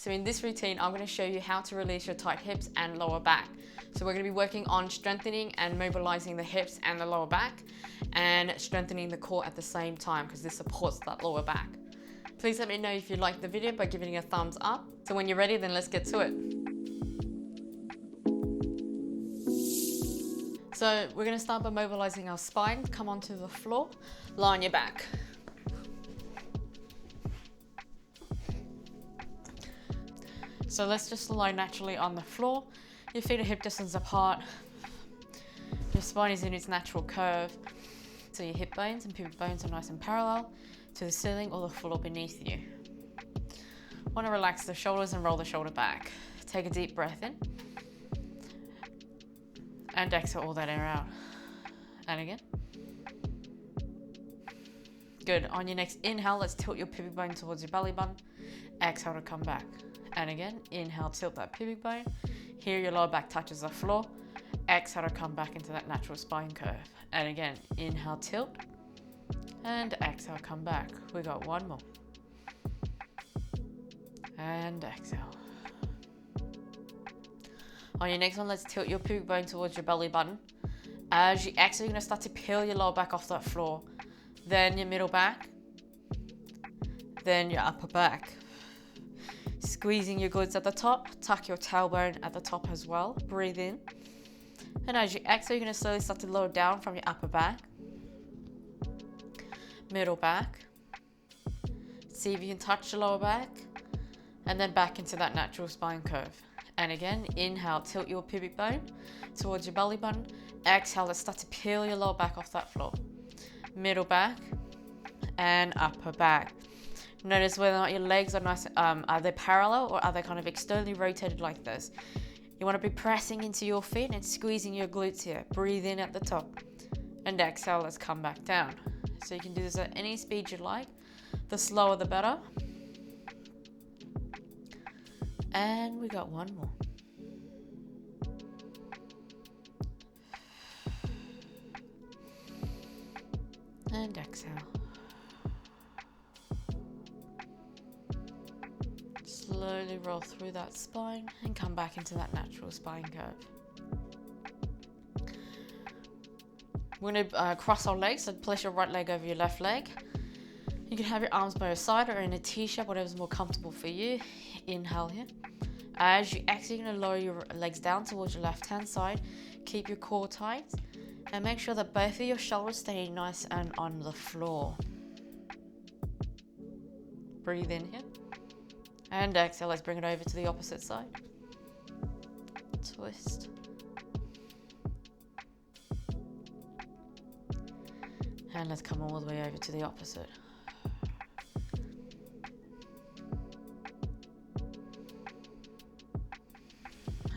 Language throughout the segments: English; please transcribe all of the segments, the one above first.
So in this routine, I'm going to show you how to release your tight hips and lower back. So we're going to be working on strengthening and mobilizing the hips and the lower back, and strengthening the core at the same time, because this supports that lower back. Please let me know if you liked the video by giving it a thumbs up. So when you're ready, then let's get to it. So we're going to start by mobilizing our spine. Come onto the floor, lie on your back. So let's just lie naturally on the floor. Your feet are hip distance apart. Your spine is in its natural curve. So your hip bones and pubic bones are nice and parallel to the ceiling or the floor beneath you. Want to relax the shoulders and roll the shoulder back. Take a deep breath in. And exhale all that air out. And again. Good. On your next inhale, let's tilt your pubic bone towards your belly button. Exhale to come back. And again, inhale, tilt that pubic bone. Here your lower back touches the floor. Exhale to come back into that natural spine curve. And again, inhale, tilt. And exhale, come back. We got one more. And exhale. On your next one, let's tilt your pubic bone towards your belly button. As you exhale, you're going to start to peel your lower back off that floor. Then your middle back. Then your upper back. Squeezing your glutes at the top. Tuck your tailbone at the top as well. Breathe in. And as you exhale, you're going to slowly start to lower down from your upper back. Middle back. See if you can touch the lower back. And then back into that natural spine curve. And again, inhale, tilt your pubic bone towards your belly button. Exhale, let's start to peel your lower back off that floor. Middle back and upper back. Notice whether or not your legs are nice, are they parallel or are they kind of externally rotated like this? You want to be pressing into your feet and squeezing your glutes here. Breathe in at the top. And exhale, let's come back down. So you can do this at any speed you like. The slower the better. And we got one more. And exhale. Slowly roll through that spine and come back into that natural spine curve. We're going to cross our legs, so place your right leg over your left leg. You can have your arms by your side or in a t-shape, whatever's more comfortable for you. Inhale here. As you exhale, you're going to lower your legs down towards your left hand side. Keep your core tight and make sure that both of your shoulders stay nice and on the floor. Breathe in here. And exhale, let's bring it over to the opposite side. Twist. And let's come all the way over to the opposite.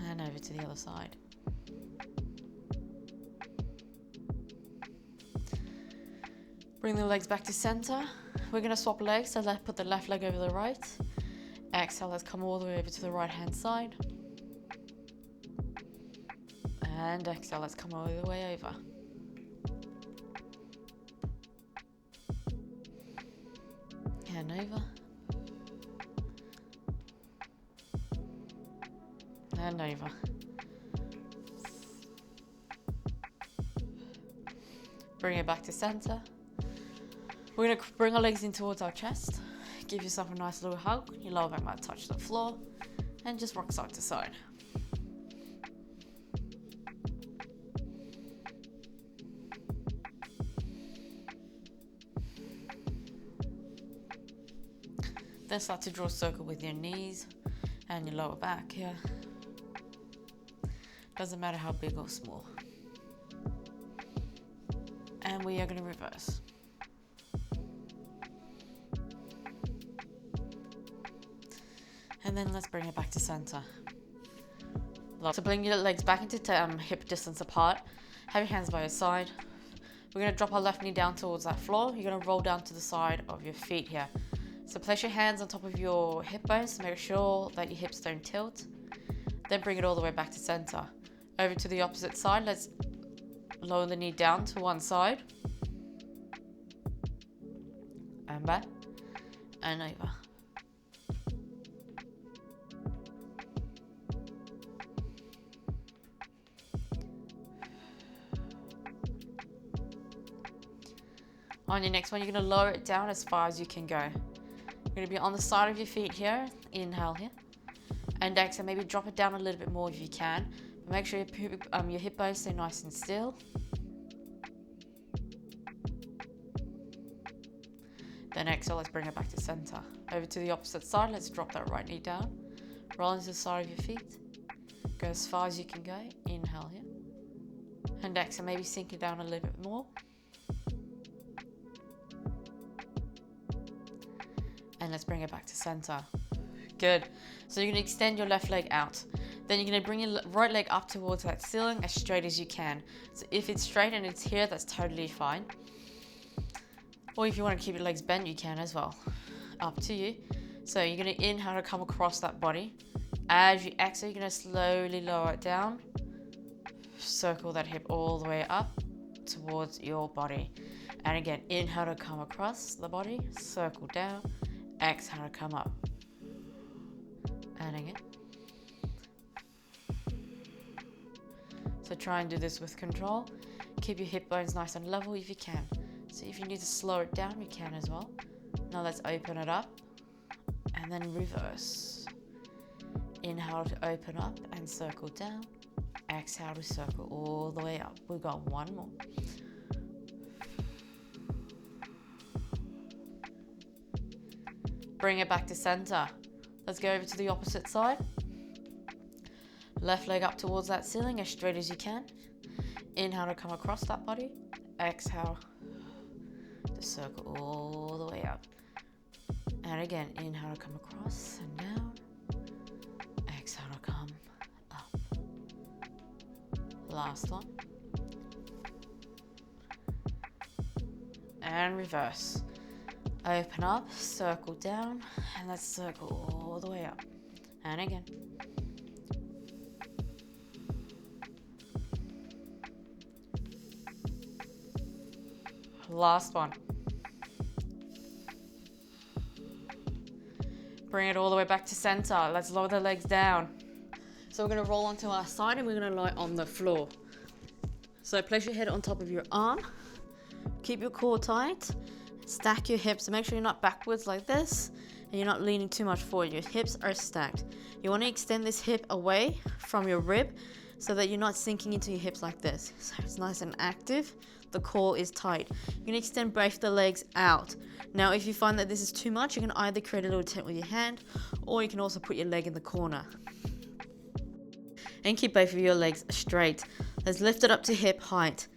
And over to the other side. Bring the legs back to center. We're going to swap legs, so let's put the left leg over the right. Exhale, let's come all the way over to the right hand side. And exhale, let's come all the way over. And over. And over. Bring it back to center. We're going to bring our legs in towards our chest. Give yourself a nice little hug. Your lower back might touch the floor. And just rock side to side. Then start to draw a circle with your knees and your lower back here. Doesn't matter how big or small. And we are going to reverse. And then let's bring it back to center. So bring your legs back into hip distance apart. Have your hands by your side. We're going to drop our left knee down towards that floor. You're going to roll down to the side of your feet here. So place your hands on top of your hip bones to make sure that your hips don't tilt. Then bring it all the way back to center. Over to the opposite side. Let's lower the knee down to one side. And back. And over. On your next one, you're going to lower it down as far as you can go. You're going to be on the side of your feet here. Inhale here. And exhale, maybe drop it down a little bit more if you can. But make sure your hip bones stay nice and still. Then exhale, let's bring it back to center. Over to the opposite side, let's drop that right knee down. Roll into the side of your feet. Go as far as you can go. Inhale here. And exhale, maybe sink it down a little bit more. And let's bring it back to center. Good. So you're going to extend your left leg out. Then you're going to bring your right leg up towards that ceiling as straight as you can. So if it's straight and it's here, that's totally fine. Or if you want to keep your legs bent, you can as well. Up to you. So you're going to inhale to come across that body. As you exhale, you're going to slowly lower it down. Circle that hip all the way up towards your body. And again, inhale to come across the body. Circle down. Exhale to come up. And again. So try and do this with control. Keep your hip bones nice and level if you can. So if you need to slow it down, you can as well. Now let's open it up and then reverse. Inhale to open up and circle down. Exhale to circle all the way up. We've got one more. Bring it back to center. Let's go over to the opposite side. Left leg up towards that ceiling as straight as you can. Inhale to come across that body. Exhale to circle all the way up. And again, inhale to come across and down. Exhale to come up. Last one. And reverse. Open up, circle down, and let's circle all the way up. And again. Last one. Bring it all the way back to center. Let's lower the legs down. So we're going to roll onto our side and we're going to lie on the floor. So place your head on top of your arm. Keep your core tight. Stack your hips. So make sure you're not backwards like this and you're not leaning too much forward. Your hips are stacked. You want to extend this hip away from your rib so that you're not sinking into your hips like this. So it's nice and active. The core is tight. You're going to extend both the legs out. Now, if you find that this is too much, you can either create a little tent with your hand, or you can also put your leg in the corner. And keep both of your legs straight. Let's lift it up to hip height.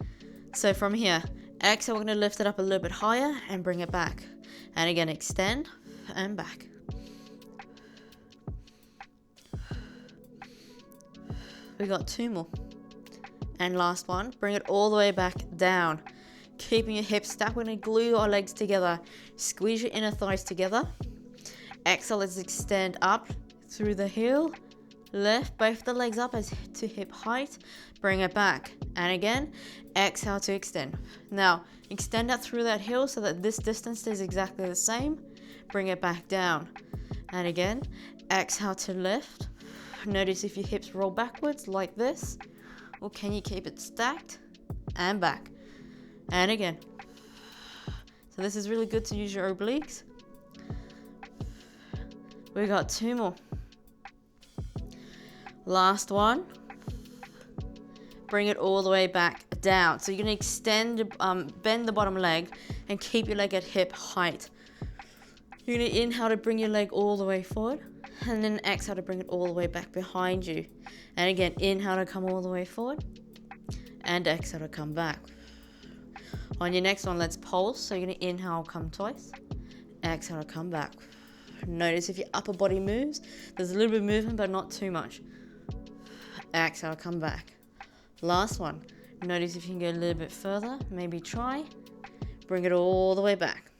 So from here, exhale, we're going to lift it up a little bit higher and bring it back. And again, extend and back. We got two more. And last one, bring it all the way back down. Keeping your hips stacked, we're going to glue our legs together. Squeeze your inner thighs together. Exhale, let's extend up through the heel. Lift both the legs up as to hip height. Bring it back. And again, exhale to extend. Now, extend out through that heel so that this distance stays exactly the same. Bring it back down. And again, exhale to lift. Notice if your hips roll backwards like this. Or can you keep it stacked and back? And again. So this is really good to use your obliques. We got two more. Last one. Bring it all the way back down. So you're going to extend, bend the bottom leg and keep your leg at hip height. You're going to inhale to bring your leg all the way forward. And then exhale to bring it all the way back behind you. And again, inhale to come all the way forward. And exhale to come back. On your next one, let's pulse. So you're going to inhale, come twice. Exhale to come back. Notice if your upper body moves. There's a little bit of movement, but not too much. Exhale, come back. Last one. Notice if you can go a little bit further. Maybe try. Bring it all the way back.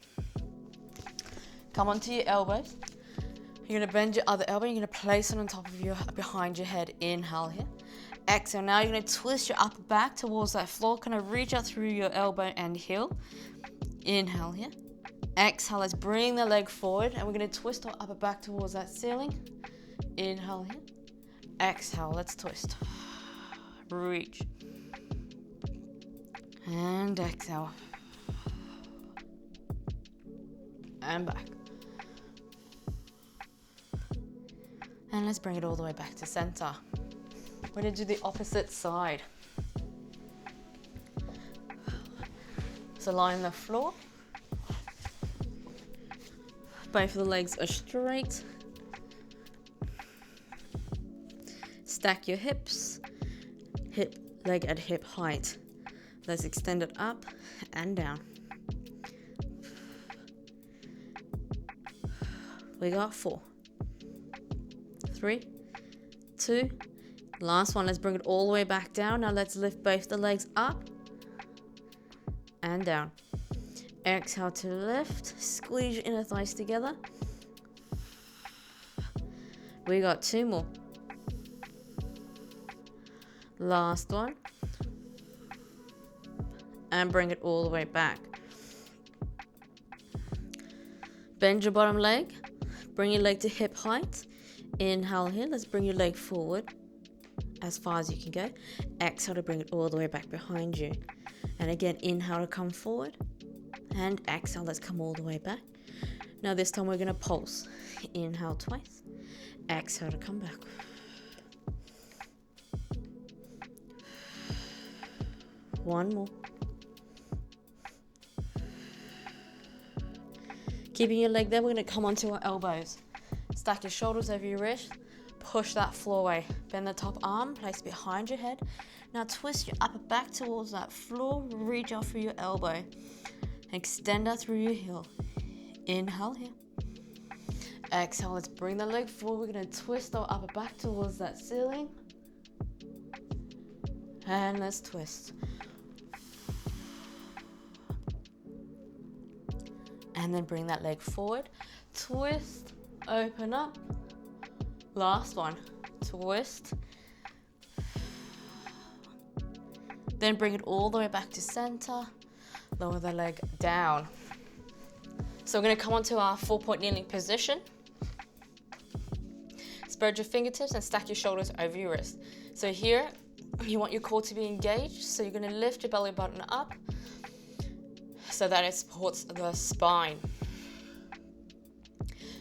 Come onto your elbows. You're going to bend your other elbow. You're going to place it on top of your, behind your head. Inhale here. Exhale. Now you're going to twist your upper back towards that floor. Kind of reach out through your elbow and heel. Inhale here. Exhale. Let's bring the leg forward. And we're going to twist our upper back towards that ceiling. Inhale here. Exhale. Let's twist. Reach. And exhale. and back. And let's bring it all the way back to center. We're gonna do the opposite side. So lie on the floor. Both of the legs are straight. Stack your hips, leg at hip height. Let's extend it up and down. We got 4, 3, 2, last one. Let's bring it all the way back down. Now let's lift both the legs up and down. Exhale to lift, squeeze your inner thighs together. We got 2 more. Last one. And bring it all the way back. Bend your bottom leg. Bring your leg to hip height. Inhale here. Let's bring your leg forward as far as you can go. Exhale to bring it all the way back behind you. And again, inhale to come forward. And exhale, let's come all the way back. Now this time we're going to pulse. Inhale twice. Exhale to come back. One more. Keeping your leg there, we're going to come onto our elbows. Stack your shoulders over your wrist. Push that floor away. Bend the top arm, place behind your head. Now twist your upper back towards that floor. Reach out through your elbow. Extend out through your heel. Inhale here. Exhale, let's bring the leg forward. We're going to twist our upper back towards that ceiling. And let's twist. And then bring that leg forward. Twist, open up. Last one. Twist. Then bring it all the way back to center. Lower the leg down. So we're going to come onto our 4-point kneeling position. Spread your fingertips and stack your shoulders over your wrist. So here, you want your core to be engaged. So you're going to lift your belly button up so that it supports the spine.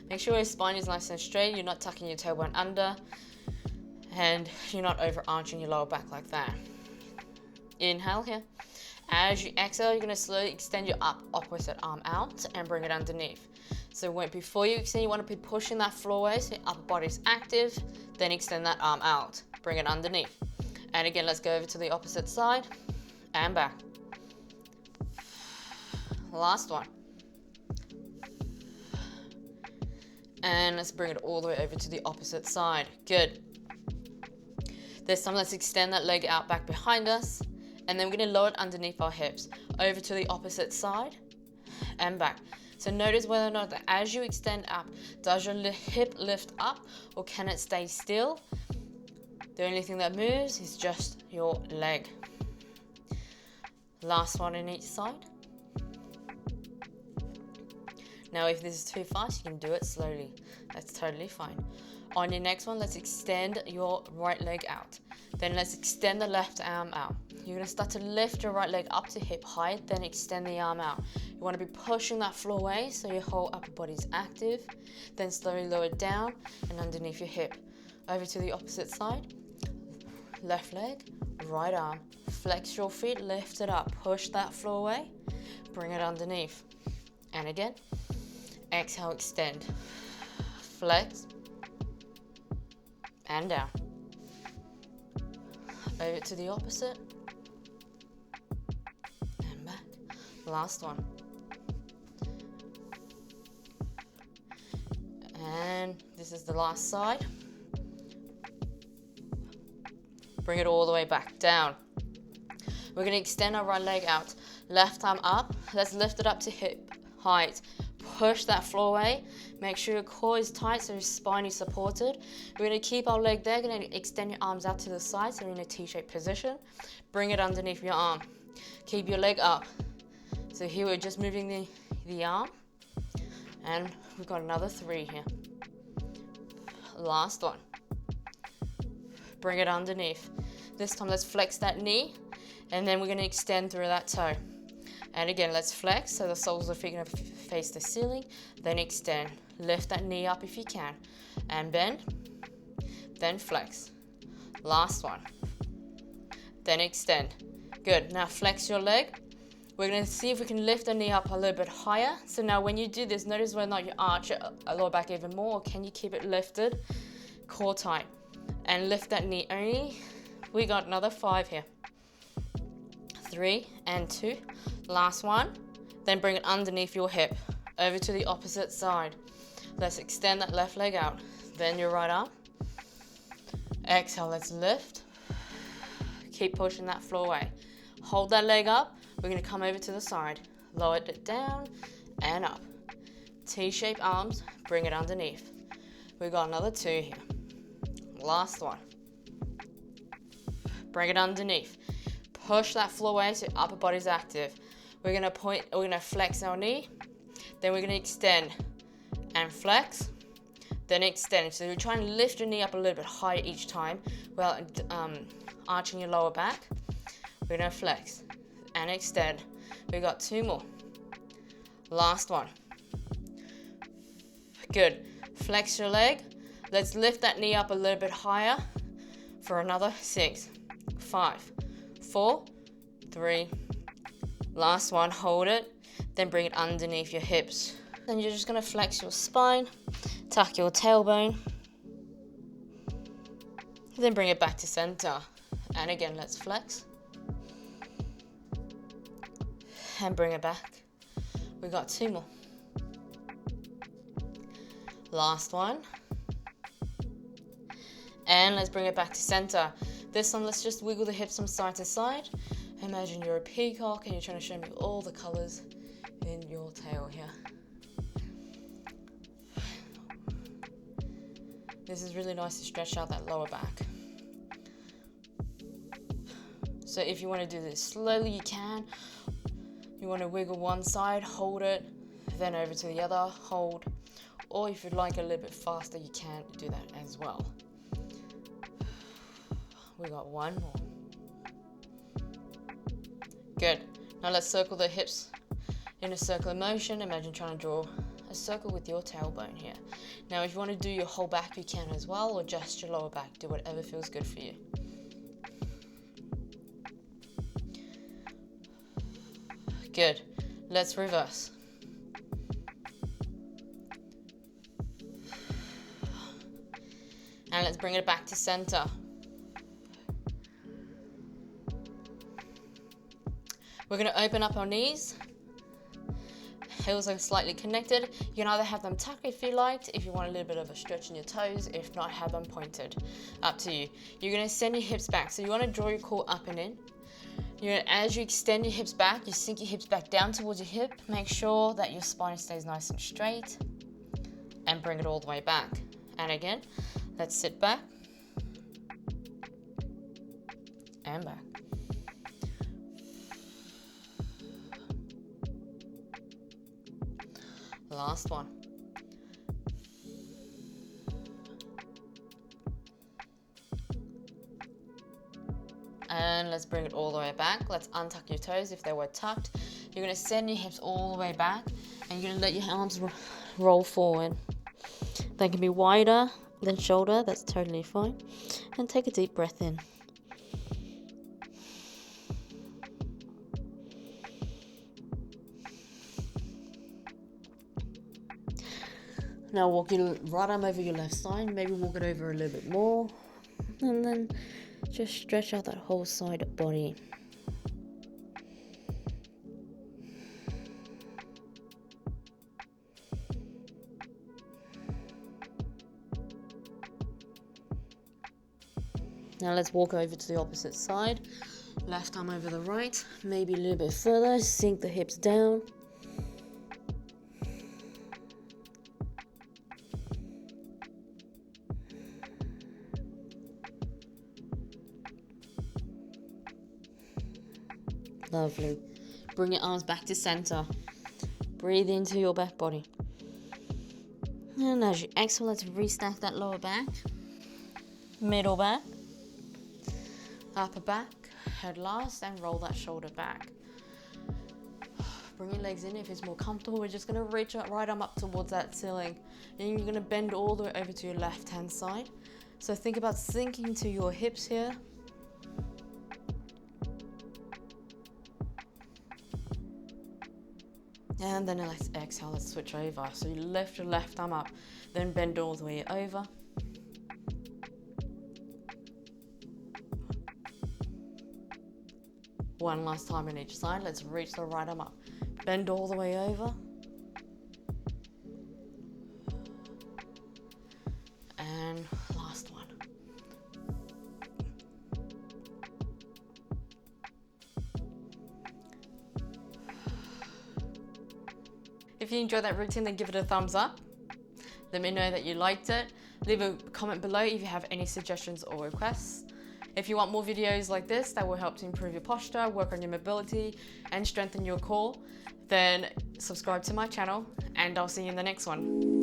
Make sure your spine is nice and straight. You're not tucking your tailbone under. And you're not over arching your lower back like that. Inhale here. As you exhale, you're going to slowly extend your opposite arm out and bring it underneath. So before you extend, you want to be pushing that floor away so your upper body is active. Then extend that arm out. Bring it underneath. And again, let's go over to the opposite side and back. Last one. And let's bring it all the way over to the opposite side. Good. This time, let's extend that leg out back behind us. And then we're going to lower it underneath our hips. Over to the opposite side and back. So notice whether or not that as you extend up, does your hip lift up or can it stay still? The only thing that moves is just your leg. Last one on each side. Now if this is too fast, you can do it slowly. That's totally fine. On your next one, let's extend your right leg out. Then let's extend the left arm out. You're going to start to lift your right leg up to hip height, then extend the arm out. You want to be pushing that floor away so your whole upper body is active. Then slowly lower it down and underneath your hip. Over to the opposite side. Left leg, right arm. Flex your feet, lift it up. Push that floor away. Bring it underneath. And again. Exhale, extend. Flex. And down. Over to the opposite. And back. Last one. And this is the last side. Bring it all the way back down. We're going to extend our right leg out. Left arm up. Let's lift it up to hip height. Push that floor away. Make sure your core is tight so your spine is supported. We're going to keep our leg there. We're going to extend your arms out to the side so you're in a T-shaped position. Bring it underneath your arm. Keep your leg up. So here we're just moving the arm. And we've got another 3 here. Last one. Bring it underneath. This time let's flex that knee. And then we're going to extend through that toe. And again, let's flex so the soles of the feet are going to face the ceiling, then extend. Lift that knee up if you can, and bend, then flex. Last one, then extend. Good. Now flex your leg. We're going to see if we can lift the knee up a little bit higher. So now when you do this, notice whether or not you arch your lower back even more, or can you keep it lifted, core tight, and lift that knee only. We got another 5 here. 3 and 2. Last one. Then bring it underneath your hip, over to the opposite side. Let's extend that left leg out. Bend your right arm. Exhale, let's lift. Keep pushing that floor away. Hold that leg up. We're going to come over to the side. Lower it down and up. T-shaped arms, bring it underneath. We've got another 2 here. Last one. Bring it underneath. Push that floor away so your upper body's active. We're going to flex our knee. Then we're going to extend and flex. Then extend. So you're trying to lift your knee up a little bit higher each time while arching your lower back. We're going to flex and extend. We got 2 more. Last one. Good. Flex your leg. Let's lift that knee up a little bit higher for another 6, 5, 4, 3. Last one. Hold it. Then bring it underneath your hips. Then you're just going to flex your spine, tuck your tailbone, then bring it back to center. And again, let's flex and bring it back. We got 2 more. Last one. And let's bring it back to center. This one, let's just wiggle the hips from side to side. Imagine you're a peacock and you're trying to show me all the colors in your tail here. This is really nice to stretch out that lower back. So if you want to do this slowly, you can. You want to wiggle one side, hold it, then over to the other, hold. Or if you'd like a little bit faster, you can do that as well. We got 1 more. Good. Now let's circle the hips in a circular motion. Imagine trying to draw a circle with your tailbone here. Now if you want to do your whole back, you can as well, or just your lower back. Do whatever feels good for you. Good. Let's reverse. And let's bring it back to center. We're going to open up our knees. Heels are slightly connected. You can either have them tucked if you liked, if you want a little bit of a stretch in your toes. If not, have them pointed. Up to you. You're going to send your hips back. So you want to draw your core up and in. As you extend your hips back, you sink your hips back down towards your hip. Make sure that your spine stays nice and straight. And bring it all the way back. And again, let's sit back. And back. Last one. And let's bring it all the way back. Let's untuck your toes if they were tucked. You're going to send your hips all the way back and you're going to let your arms roll forward. They can be wider than shoulder, that's totally fine. And take a deep breath in. Now walk your right arm over your left side, maybe walk it over a little bit more. And then just stretch out that whole side body. Now let's walk over to the opposite side. Left arm over the right, maybe a little bit further, sink the hips down. Lovely. Bring your arms back to center. Breathe into your back body. And as you exhale, let's restack that lower back. Middle back. Upper back. Head last and roll that shoulder back. bring your legs in. If it's more comfortable, we're just gonna reach our right arm up towards that ceiling. And you're gonna bend all the way over to your left-hand side. So think about sinking to your hips here. And then let's exhale, let's switch over. So you lift your left arm up, then bend all the way over. One last time on each side. Let's reach the right arm up. Bend all the way over. And last one. If you enjoyed that routine, then give it a thumbs up. Let me know that you liked it. Leave a comment below if you have any suggestions or requests. If you want more videos like this that will help to improve your posture, work on your mobility, and strengthen your core, then subscribe to my channel, and I'll see you in the next one.